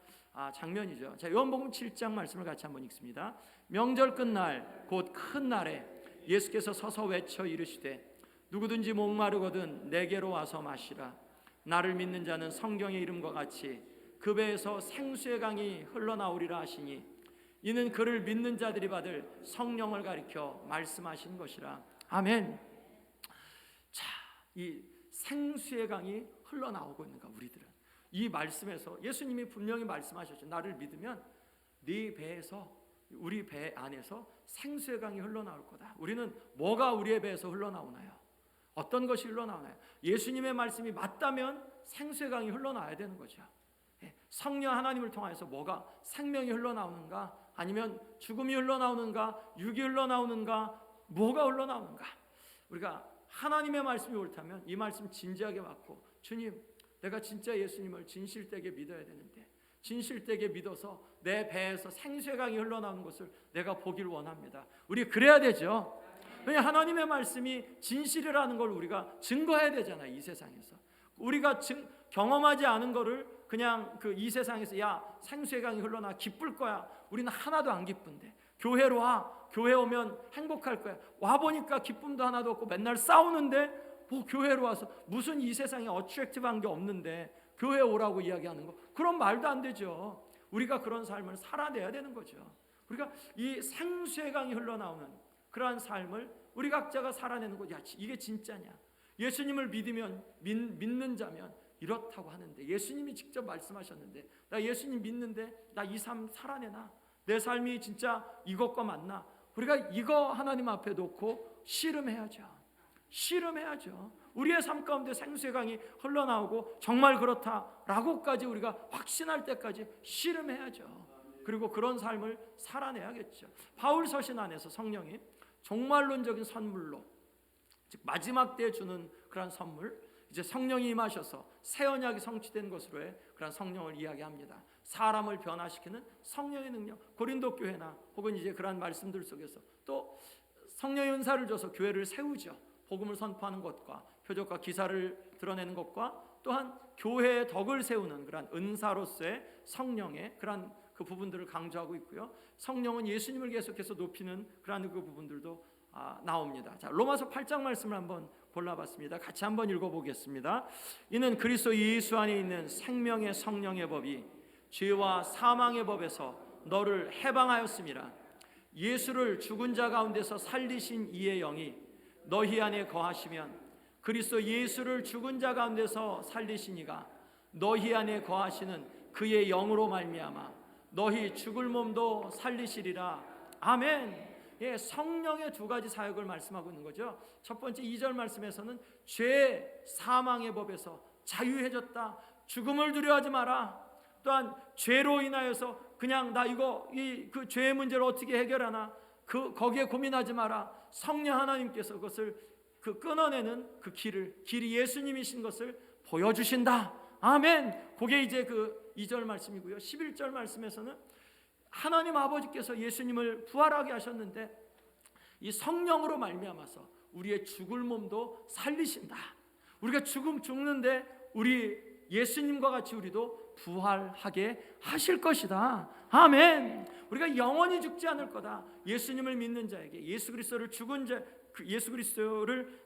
장면이죠. 자, 요한복음 7장 말씀을 같이 한번 읽습니다. 명절 끝날 곧 큰 날에 예수께서 서서 외쳐 이르시되 누구든지 목마르거든 내게로 와서 마시라. 나를 믿는 자는 성경의 이름과 같이 그 배에서 생수의 강이 흘러나오리라 하시니 이는 그를 믿는 자들이 받을 성령을 가리켜 말씀하신 것이라. 아멘. 자, 이 생수의 강이 흘러나오고 있는가? 우리들은 이 말씀에서 예수님이 분명히 말씀하셨죠. 나를 믿으면 네 배에서, 우리 배 안에서 생수의 강이 흘러나올 거다. 우리는 뭐가 우리의 배에서 흘러나오나요? 어떤 것이 흘러나오나요? 예수님의 말씀이 맞다면 생수의 강이 흘러나와야 되는 거죠. 성령 하나님을 통해서 뭐가 생명이 흘러나오는가? 아니면 죽음이 흘러나오는가? 육이 흘러나오는가? 뭐가 흘러나오는가? 우리가 하나님의 말씀이 옳다면 이 말씀 진지하게 받고, 주님, 내가 진짜 예수님을 진실되게 믿어야 되는데 진실되게 믿어서 내 배에서 생수의 강이 흘러나오는 것을 내가 보길 원합니다. 우리 그래야 되죠. 왜냐하면 하나님의 말씀이 진실이라는 걸 우리가 증거해야 되잖아요. 이 세상에서 우리가 경험하지 않은 거를 그냥 이 세상에서 야 생수의 강이 흘러나 기쁠 거야. 우리는 하나도 안 기쁜데 교회로 와. 교회 오면 행복할 거야. 와보니까 기쁨도 하나도 없고 맨날 싸우는데 뭐 교회로 와서 무슨 이 세상에 어트랙티브한 게 없는데 교회 오라고 이야기하는 거, 그런 말도 안 되죠. 우리가 그런 삶을 살아내야 되는 거죠. 우리가 이 생수의 강이 흘러나오는 그러한 삶을 우리 각자가 살아내는 것. 야, 이게 진짜냐? 예수님을 믿는 자면 이렇다고 하는데, 예수님이 직접 말씀하셨는데 나 예수님 믿는데 나 이 삶 살아내나? 내 삶이 진짜 이것과 맞나? 우리가 이거 하나님 앞에 놓고 씨름해야죠. 우리의 삶 가운데 생수의 강이 흘러나오고 정말 그렇다라고까지 우리가 확신할 때까지 씨름해야죠. 그리고 그런 삶을 살아내야겠죠. 바울 서신 안에서 성령이 종말론적인 선물로, 즉 마지막 때에 주는 그런 선물, 이제 성령이 임하셔서 새 언약이 성취된 것으로의 그런 성령을 이야기합니다. 사람을 변화시키는 성령의 능력, 고린도 교회나 혹은 이제 그런 말씀들 속에서 또 성령의 은사를 줘서 교회를 세우죠. 복음을 선포하는 것과 표적과 기사를 드러내는 것과 또한 교회의 덕을 세우는 그런 은사로서의 성령의 그런 그 부분들을 강조하고 있고요. 성령은 예수님을 계속해서 높이는 그런 그 부분들도 나옵니다. 자, 로마서 8장 말씀을 한번 골라봤습니다. 같이 한번 읽어보겠습니다. 이는 그리스도 예수 안에 있는 생명의 성령의 법이 죄와 사망의 법에서 너를 해방하였음이라. 예수를 죽은 자 가운데서 살리신 이의 영이 너희 안에 거하시면 그리스도 예수를 죽은 자 가운데서 살리신 이가 너희 안에 거하시는 그의 영으로 말미암아 너희 죽을 몸도 살리시리라. 아멘. 예, 성령의 두 가지 사역을 말씀하고 있는 거죠. 첫 번째 2절 말씀에서는 죄 사망의 법에서 자유해졌다. 죽음을 두려워하지 마라. 또한 죄로 인하여서 그냥 나 그 죄의 문제를 어떻게 해결하나, 거기에 고민하지 마라. 성령 하나님께서 그것을 끊어내는 길이 예수님이신 것을 보여주신다. 아멘. 그게 이제 2절 말씀이고요. 11절 말씀에서는 하나님 아버지께서 예수님을 부활하게 하셨는데 이 성령으로 말미암아서 우리의 죽을 몸도 살리신다. 우리가 죽는데 우리 예수님과 같이 우리도 부활하게 하실 것이다. 아멘. 우리가 영원히 죽지 않을 거다. 예수님을 믿는 자에게, 예수 그리스도를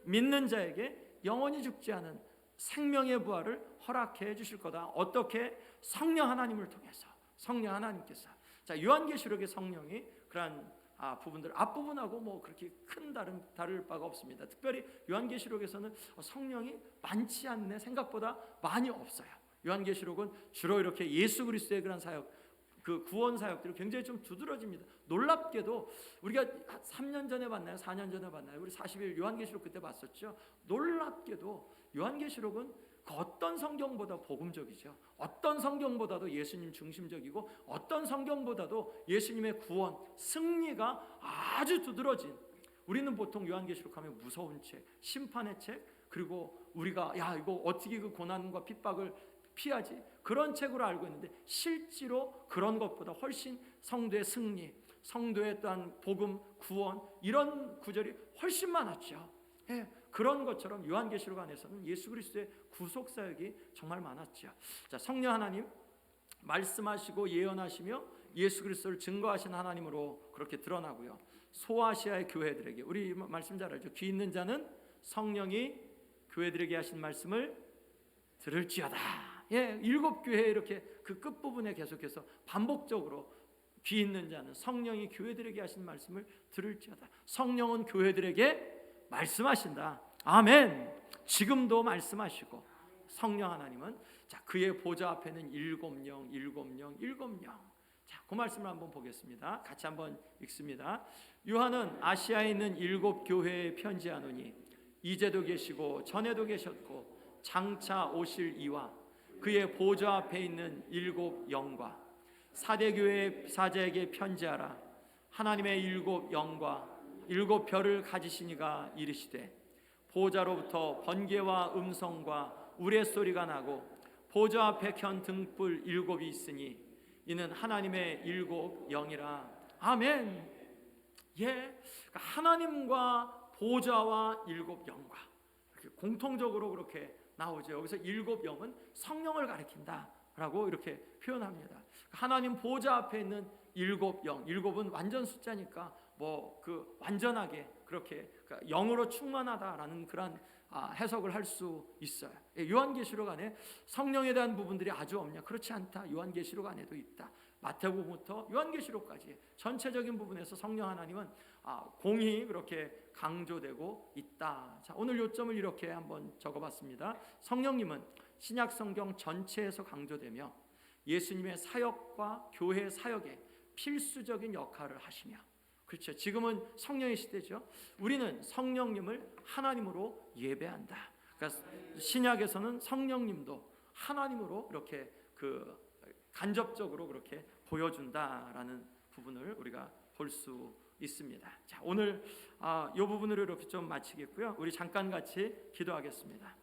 믿는 자에게 영원히 죽지 않은 생명의 부활을 허락해 주실 거다. 어떻게? 성령 하나님을 통해서. 성령 하나님께서. 자, 요한계시록의 성령이 그러한 부분들 앞부분하고 뭐 그렇게 큰 다를 바가 없습니다. 특별히 요한계시록에서는 성령이 많지 않네, 생각보다 많이 없어요. 요한계시록은 주로 이렇게 예수 그리스도의 그런 사역, 구원 사역들이 굉장히 좀 두드러집니다. 놀랍게도 우리가 3년 전에 봤나요? 4년 전에 봤나요? 우리 40일 요한계시록 그때 봤었죠. 놀랍게도 요한계시록은 어떤 성경보다 복음적이죠. 어떤 성경보다도 예수님 중심적이고 어떤 성경보다도 예수님의 구원, 승리가 아주 두드러진, 우리는 보통 요한계시록 하면 무서운 책, 심판의 책, 그리고 우리가 이거 어떻게 그 고난과 핍박을 피하지, 그런 책으로 알고 있는데 실제로 그런 것보다 훨씬 성도의 승리, 성도의 또한 복음, 구원, 이런 구절이 훨씬 많았죠. 그런 것처럼 요한계시록 안에서는 예수 그리스도의 구속 사역이 정말 많았죠. 자, 성령 하나님 말씀하시고 예언하시며 예수 그리스도를 증거하신 하나님으로 그렇게 드러나고요. 소아시아의 교회들에게, 우리 말씀 잘 알죠. 귀 있는 자는 성령이 교회들에게 하신 말씀을 들을지어다. 7교회에 이렇게 그 끝부분에 계속해서 반복적으로 귀 있는 자는 성령이 교회들에게 하신 말씀을 들을지어다. 성령은 교회들에게 말씀하신다. 아멘. 지금도 말씀하시고, 성령 하나님은 그의 보좌 앞에는 7영. 자, 그 말씀을 한번 보겠습니다. 같이 한번 읽습니다. 요한은 아시아에 있는 7교회에 편지하노니 이제도 계시고 전에도 계셨고 장차 오실 이와 그의 보좌 앞에 있는 7영과 사대교회 사제에게 편지하라. 하나님의 7영과 7별을 가지시니가 이르시되 보좌로부터 번개와 음성과 우레소리가 나고 보좌 앞에 켠 등불 7이 있으니 이는 하나님의 7영이라. 아멘. 하나님과 보좌와 7영과 공통적으로 그렇게 나오죠. 여기서 7영은 성령을 가리킨다라고 이렇게 표현합니다. 하나님 보좌 앞에 있는 7영, 7은 완전 숫자니까 완전하게 그렇게 영으로 충만하다라는 그런 해석을 할 수 있어요. 요한계시록 안에 성령에 대한 부분들이 아주 없냐? 그렇지 않다. 요한계시록 안에도 있다. 마태복음부터 요한계시록까지 전체적인 부분에서 성령 하나님은 공히 그렇게 강조되고 있다. 자, 오늘 요점을 이렇게 한번 적어봤습니다. 성령님은 신약 성경 전체에서 강조되며 예수님의 사역과 교회 사역에 필수적인 역할을 하시며, 그렇죠. 지금은 성령의 시대죠. 우리는 성령님을 하나님으로 예배한다. 그러니까 신약에서는 성령님도 하나님으로 이렇게 간접적으로 그렇게 보여준다라는 부분을 우리가 볼 수 있습니다. 자, 오늘 이 부분으로 이렇게 좀 마치겠고요. 우리 잠깐 같이 기도하겠습니다.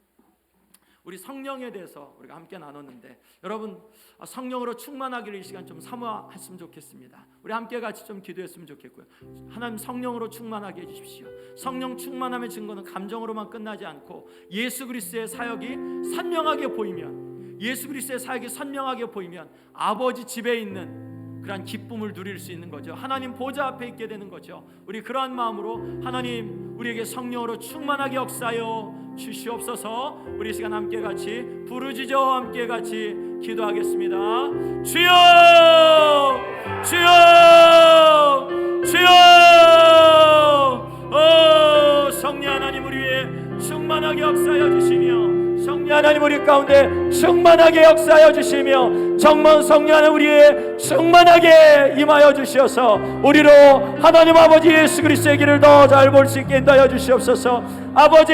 우리 성령에 대해서 우리가 함께 나눴는데, 여러분 성령으로 충만하기를 이 시간 좀 사모했으면 좋겠습니다. 우리 함께 같이 좀 기도했으면 좋겠고요. 하나님 성령으로 충만하게 해주십시오. 성령 충만함의 증거는 감정으로만 끝나지 않고 예수 그리스도의 사역이 선명하게 보이면, 예수 그리스도의 사역이 선명하게 보이면 아버지 집에 있는 그러한 기쁨을 누릴 수 있는 거죠. 하나님 보좌 앞에 있게 되는 거죠. 우리 그러한 마음으로 하나님 우리에게 성령으로 충만하게 역사하여 주시옵소서. 우리 시간 함께 같이 부르짖어 함께 같이 기도하겠습니다. 주여, 주여, 주여. 성령 하나님 우리 위에 충만하게 역사하여 주시며, 성령 하나님 우리 가운데 충만하게 역사하여 주시며 정말 성령 하나님 우리의 충만하게 임하여 주시어서 우리로 하나님 아버지 예수 그리스도의 길을 더 잘 볼 수 있게 인도하여 주시옵소서. 아버지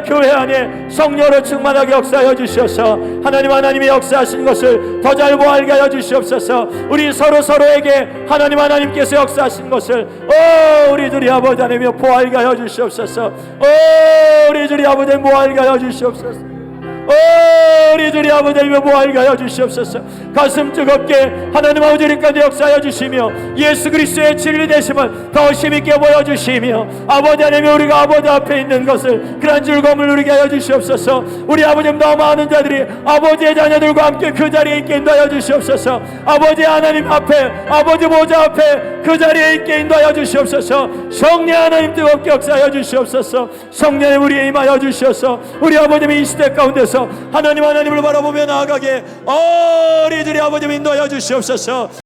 교회 안에 성령으로 충만하게 역사하여 주시어서 하나님의 역사하신 것을 더 잘 보알게 하여 주시옵소서. 우리 서로에게 하나님께서 역사하신 것을 우리 주리 아버지 하나님여 보알게 하여 주시옵소서. 우리 주리 아버지 하나님 보알게 하여 주시옵소서. 우리 주리 아버지 하나님여 보알게 하여 주시옵소서. 가슴 뜨겁게 하나님 아버지 우리 가운데 역사하여 주시며 예수 그리스도의 진리 되심을 더 힘있게 보여주시며 아버지 하나님 우리가 아버지 앞에 있는 것을 그런 즐거움을 누리게 하여 주시옵소서. 우리 아버지 더 많은 자들이 아버지의 자녀들과 함께 그 자리에 있게 인도하여 주시옵소서. 아버지 하나님 앞에 아버지 보좌 앞에 그 자리에 있게 인도하여 주시옵소서. 성령 하나님 뜨겁게 역사하여 주시옵소서. 성령의 우리에 임하여 주시옵소서. 우리 아버님이 이 시대 가운데서 하나님을 바라보며 나아가게 우리 주리 아버지 인도하여 주시옵소서.